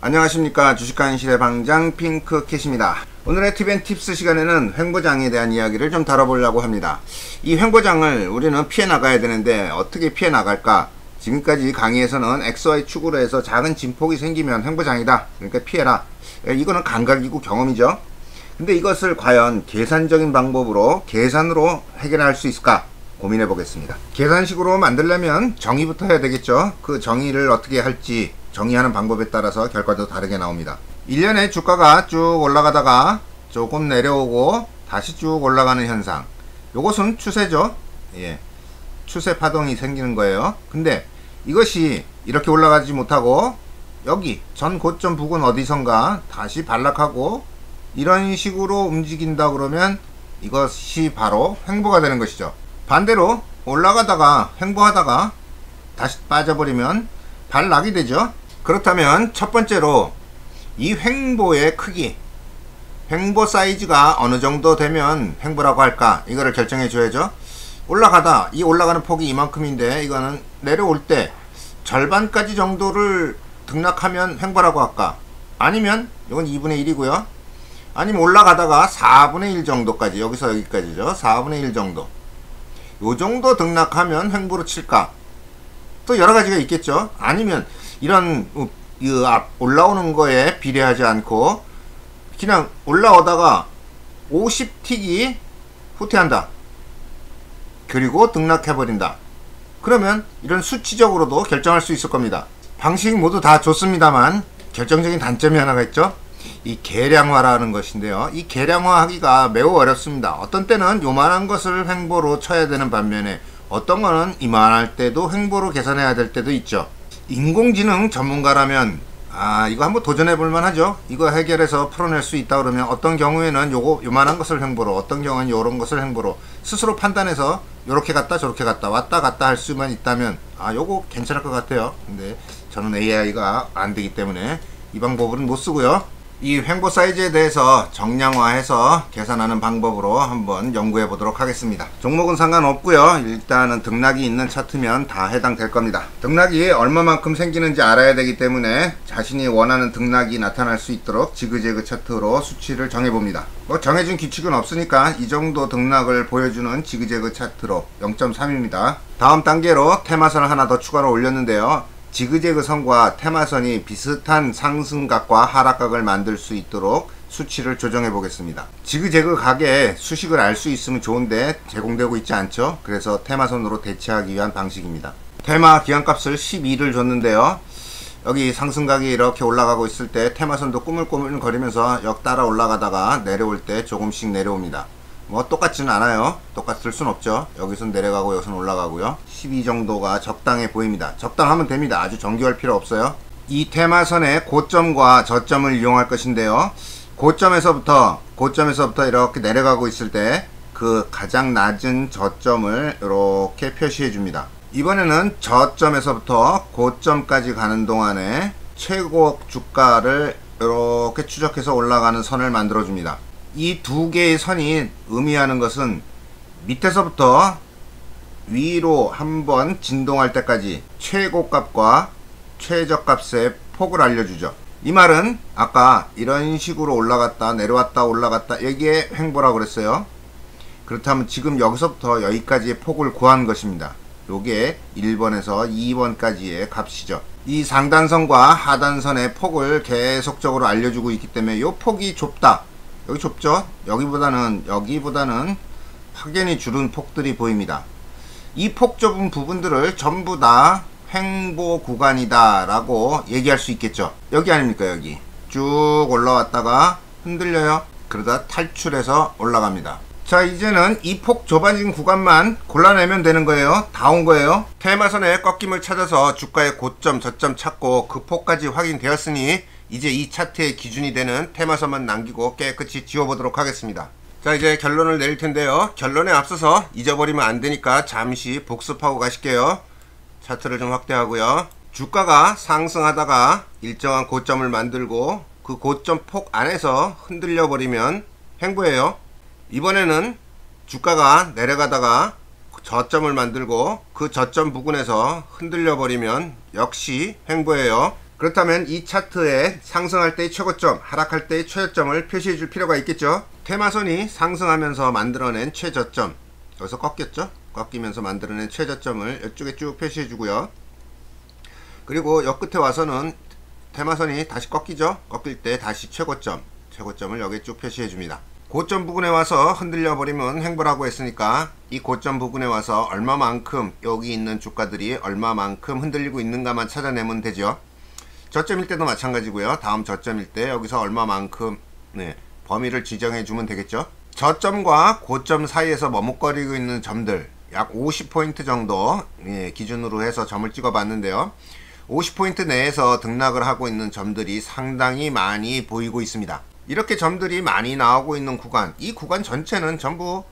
안녕하십니까. 주식간실의 방장 핑크캣입니다. 오늘의 팁앤팁스 시간에는 횡보장에 대한 이야기를 좀 다뤄보려고 합니다. 이 횡보장을 우리는 피해 나가야 되는데 어떻게 피해 나갈까? 지금까지 강의에서는 XY축으로 해서 작은 진폭이 생기면 횡보장이다, 그러니까 피해라, 이거는 감각이고 경험이죠. 근데 이것을 과연 계산적인 방법으로 계산으로 해결할 수 있을까 고민해 보겠습니다. 계산식으로 만들려면 정의부터 해야 되겠죠. 그 정의를 어떻게 할지 정의하는 방법에 따라서 결과도 다르게 나옵니다. 1년에 주가가 쭉 올라가다가 조금 내려오고 다시 쭉 올라가는 현상, 요것은 추세죠. 추세 파동이 생기는 거예요. 근데 이것이 이렇게 올라가지 못하고 여기 전 고점 부근 어디선가 다시 반락하고 이런 식으로 움직인다 그러면 이것이 바로 횡보가 되는 것이죠. 반대로 올라가다가 횡보하다가 다시 빠져버리면 반락이 되죠. 그렇다면 첫 번째로 이 횡보의 크기, 횡보 사이즈가 어느 정도 되면 횡보라고 할까, 이거를 결정해 줘야죠. 올라가다 이 올라가는 폭이 이만큼인데 이거는 내려올 때 절반까지 정도를 등락하면 횡보라고 할까, 아니면 이건 2분의 1이고요 아니면 올라가다가 4분의 1 정도까지, 여기서 여기까지죠. 4분의 1 정도, 요 정도 등락하면 횡보로 칠까. 또 여러가지가 있겠죠. 아니면 이런 올라오는 거에 비례하지 않고 그냥 올라오다가 50틱이 후퇴한다, 그리고 등락해버린다, 그러면 이런 수치적으로도 결정할 수 있을 겁니다. 방식 모두 다 좋습니다만 결정적인 단점이 하나가 있죠. 이 계량화라는 것인데요, 이 계량화 하기가 매우 어렵습니다. 어떤 때는 요만한 것을 횡보로 쳐야 되는 반면에 어떤 거는 이만할 때도 횡보로 계산해야 될 때도 있죠. 인공지능 전문가라면 이거 한번 도전해 볼만 하죠. 이거 해결해서 풀어낼 수 있다 그러면 어떤 경우에는 요만한 것을 횡보로, 어떤 경우에는 요런 것을 횡보로 스스로 판단해서 요렇게 갔다 저렇게 갔다 왔다 갔다 할 수만 있다면 요거 괜찮을 것 같아요. 근데 저는 AI가 안 되기 때문에 이 방법은 못 쓰고요. 이 횡보 사이즈에 대해서 정량화해서 계산하는 방법으로 한번 연구해 보도록 하겠습니다. 종목은 상관없고요. 일단은 등락이 있는 차트면 다 해당될 겁니다. 등락이 얼마만큼 생기는지 알아야 되기 때문에 자신이 원하는 등락이 나타날 수 있도록 지그재그 차트로 수치를 정해 봅니다. 정해진 규칙은 없으니까 이 정도 등락을 보여주는 지그재그 차트로 0.3입니다. 다음 단계로 테마선을 하나 더 추가로 올렸는데요, 지그재그 선과 테마선이 비슷한 상승각과 하락각을 만들 수 있도록 수치를 조정해 보겠습니다. 지그재그 각의 수식을 알 수 있으면 좋은데 제공되고 있지 않죠. 그래서 테마선으로 대체하기 위한 방식입니다. 테마 기한값을 12를 줬는데요, 여기 상승각이 이렇게 올라가고 있을 때 테마선도 꾸물꾸물 거리면서 역 따라 올라가다가 내려올 때 조금씩 내려옵니다. 똑같지는 않아요. 똑같을 순 없죠. 여기선 내려가고 여기선 올라가고요. 12 정도가 적당해 보입니다. 적당하면 됩니다. 아주 정교할 필요 없어요. 이 테마선의 고점과 저점을 이용할 것인데요, 고점에서부터 이렇게 내려가고 있을 때 그 가장 낮은 저점을 이렇게 표시해 줍니다. 이번에는 저점에서부터 고점까지 가는 동안에 최고 주가를 이렇게 추적해서 올라가는 선을 만들어 줍니다. 이 두 개의 선이 의미하는 것은 밑에서부터 위로 한번 진동할 때까지 최고값과 최저값의 폭을 알려주죠. 이 말은 아까 이런 식으로 올라갔다 내려왔다 올라갔다, 여기에 횡보라고 그랬어요. 그렇다면 지금 여기서부터 여기까지의 폭을 구한 것입니다. 요게 1번에서 2번까지의 값이죠. 이 상단선과 하단선의 폭을 계속적으로 알려주고 있기 때문에 요 폭이 좁다, 여기 좁죠? 여기보다는 확연히 줄은 폭들이 보입니다. 이 폭 좁은 부분들을 전부 다 횡보 구간이다 라고 얘기할 수 있겠죠. 여기 아닙니까? 여기 쭉 올라왔다가 흔들려요. 그러다 탈출해서 올라갑니다. 자, 이제는 이 폭 좁아진 구간만 골라내면 되는 거예요. 다 온 거예요. 테마선의 꺾임을 찾아서 주가의 고점 저점 찾고 그 폭까지 확인되었으니 이제 이 차트의 기준이 되는 테마선만 남기고 깨끗이 지워보도록 하겠습니다. 자, 이제 결론을 내릴 텐데요, 결론에 앞서서 잊어버리면 안 되니까 잠시 복습하고 가실게요. 차트를 좀 확대하고요. 주가가 상승하다가 일정한 고점을 만들고 그 고점 폭 안에서 흔들려 버리면 횡보예요. 이번에는 주가가 내려가다가 저점을 만들고 그 저점 부근에서 흔들려 버리면 역시 횡보예요. 그렇다면 이 차트에 상승할 때의 최고점, 하락할 때의 최저점을 표시해 줄 필요가 있겠죠. 테마선이 상승하면서 만들어낸 최저점, 여기서 꺾였죠. 꺾이면서 만들어낸 최저점을 이쪽에 쭉 표시해 주고요. 그리고 여 끝에 와서는 테마선이 다시 꺾이죠. 꺾일 때 다시 최고점을 여기에 쭉 표시해 줍니다. 고점 부근에 와서 흔들려 버리면 횡보라고 했으니까 이 고점 부근에 와서 얼마만큼 여기 있는 주가들이 얼마만큼 흔들리고 있는가만 찾아내면 되죠. 저점일 때도 마찬가지고요. 다음 저점일 때 여기서 얼마만큼 범위를 지정해 주면 되겠죠. 저점과 고점 사이에서 머뭇거리고 있는 점들 약 50포인트 정도 기준으로 해서 점을 찍어 봤는데요. 50포인트 내에서 등락을 하고 있는 점들이 상당히 많이 보이고 있습니다. 이렇게 점들이 많이 나오고 있는 구간, 이 구간 전체는 전부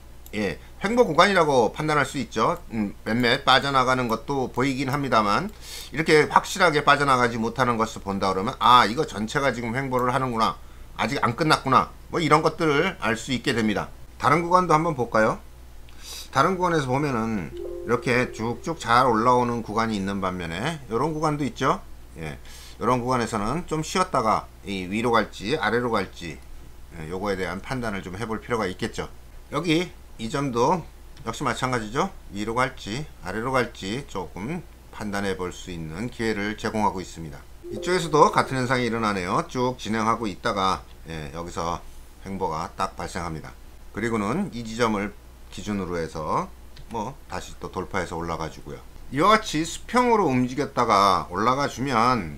횡보 구간이라고 판단할 수 있죠. 몇몇 빠져나가는 것도 보이긴 합니다만, 이렇게 확실하게 빠져나가지 못하는 것을 본다 그러면 이거 전체가 지금 횡보를 하는구나, 아직 안 끝났구나, 뭐 이런 것들을 알 수 있게 됩니다. 다른 구간도 한번 볼까요? 다른 구간에서 보면은 이렇게 쭉쭉 잘 올라오는 구간이 있는 반면에 이런 구간도 있죠. 이런 구간에서는 좀 쉬었다가 위로 갈지 아래로 갈지 요거에 대한 판단을 좀 해볼 필요가 있겠죠. 여기 이 점도 역시 마찬가지죠. 위로 갈지 아래로 갈지 조금 판단해 볼 수 있는 기회를 제공하고 있습니다. 이쪽에서도 같은 현상이 일어나네요. 쭉 진행하고 있다가 여기서 횡보가 딱 발생합니다. 그리고는 이 지점을 기준으로 해서 다시 또 돌파해서 올라가 주고요. 이와 같이 수평으로 움직였다가 올라가 주면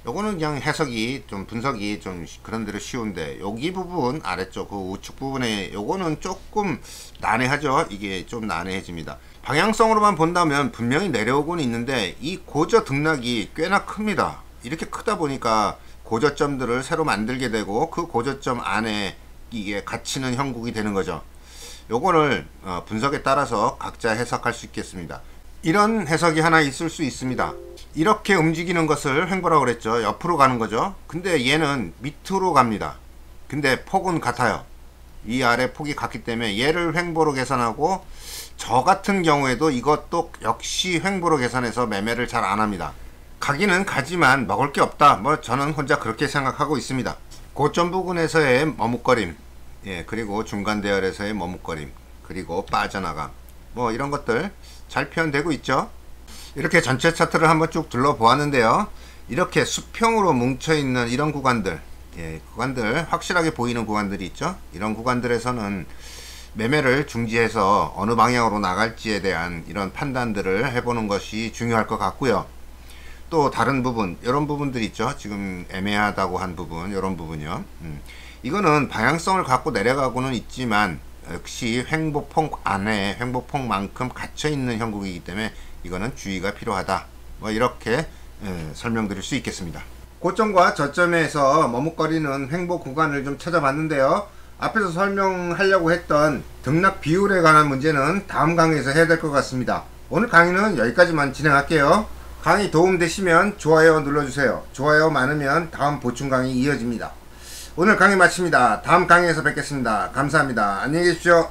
요거는 그냥 해석이 좀 분석이 좀 그런대로 쉬운데, 여기 부분 아래쪽 그 우측 부분에 요거는 조금 난해하죠. 이게 좀 난해해집니다. 방향성으로만 본다면 분명히 내려오고는 있는데 이 고저 등락이 꽤나 큽니다. 이렇게 크다 보니까 고저점들을 새로 만들게 되고 그 고저점 안에 이게 갇히는 형국이 되는 거죠. 요거를 분석에 따라서 각자 해석할 수 있겠습니다. 이런 해석이 하나 있을 수 있습니다. 이렇게 움직이는 것을 횡보라고 그랬죠. 옆으로 가는 거죠. 근데 얘는 밑으로 갑니다. 근데 폭은 같아요. 이 아래 폭이 같기 때문에 얘를 횡보로 계산하고, 저 같은 경우에도 이것도 역시 횡보로 계산해서 매매를 잘 안합니다. 가기는 가지만 먹을 게 없다, 저는 혼자 그렇게 생각하고 있습니다. 고점 부근에서의 머뭇거림, 그리고 중간 대열에서의 머뭇거림, 그리고 빠져나감, 이런 것들 잘 표현되고 있죠. 이렇게 전체 차트를 한번 쭉 둘러보았는데요. 이렇게 수평으로 뭉쳐있는 이런 구간들, 구간들 확실하게 보이는 구간들이 있죠. 이런 구간들에서는 매매를 중지해서 어느 방향으로 나갈지에 대한 이런 판단들을 해보는 것이 중요할 것 같고요. 또 다른 부분, 이런 부분들이 있죠. 지금 애매하다고 한 부분, 이런 부분이요. 이거는 방향성을 갖고 내려가고는 있지만 역시 횡보폭 안에 횡보폭만큼 갇혀있는 형국이기 때문에 이거는 주의가 필요하다, 이렇게 설명드릴 수 있겠습니다. 고점과 저점에서 머뭇거리는 횡보 구간을 좀 찾아봤는데요. 앞에서 설명하려고 했던 등락 비율에 관한 문제는 다음 강의에서 해야 될 것 같습니다. 오늘 강의는 여기까지만 진행할게요. 강의 도움되시면 좋아요 눌러주세요. 좋아요 많으면 다음 보충 강의 이어집니다. 오늘 강의 마칩니다. 다음 강의에서 뵙겠습니다. 감사합니다. 안녕히 계십시오.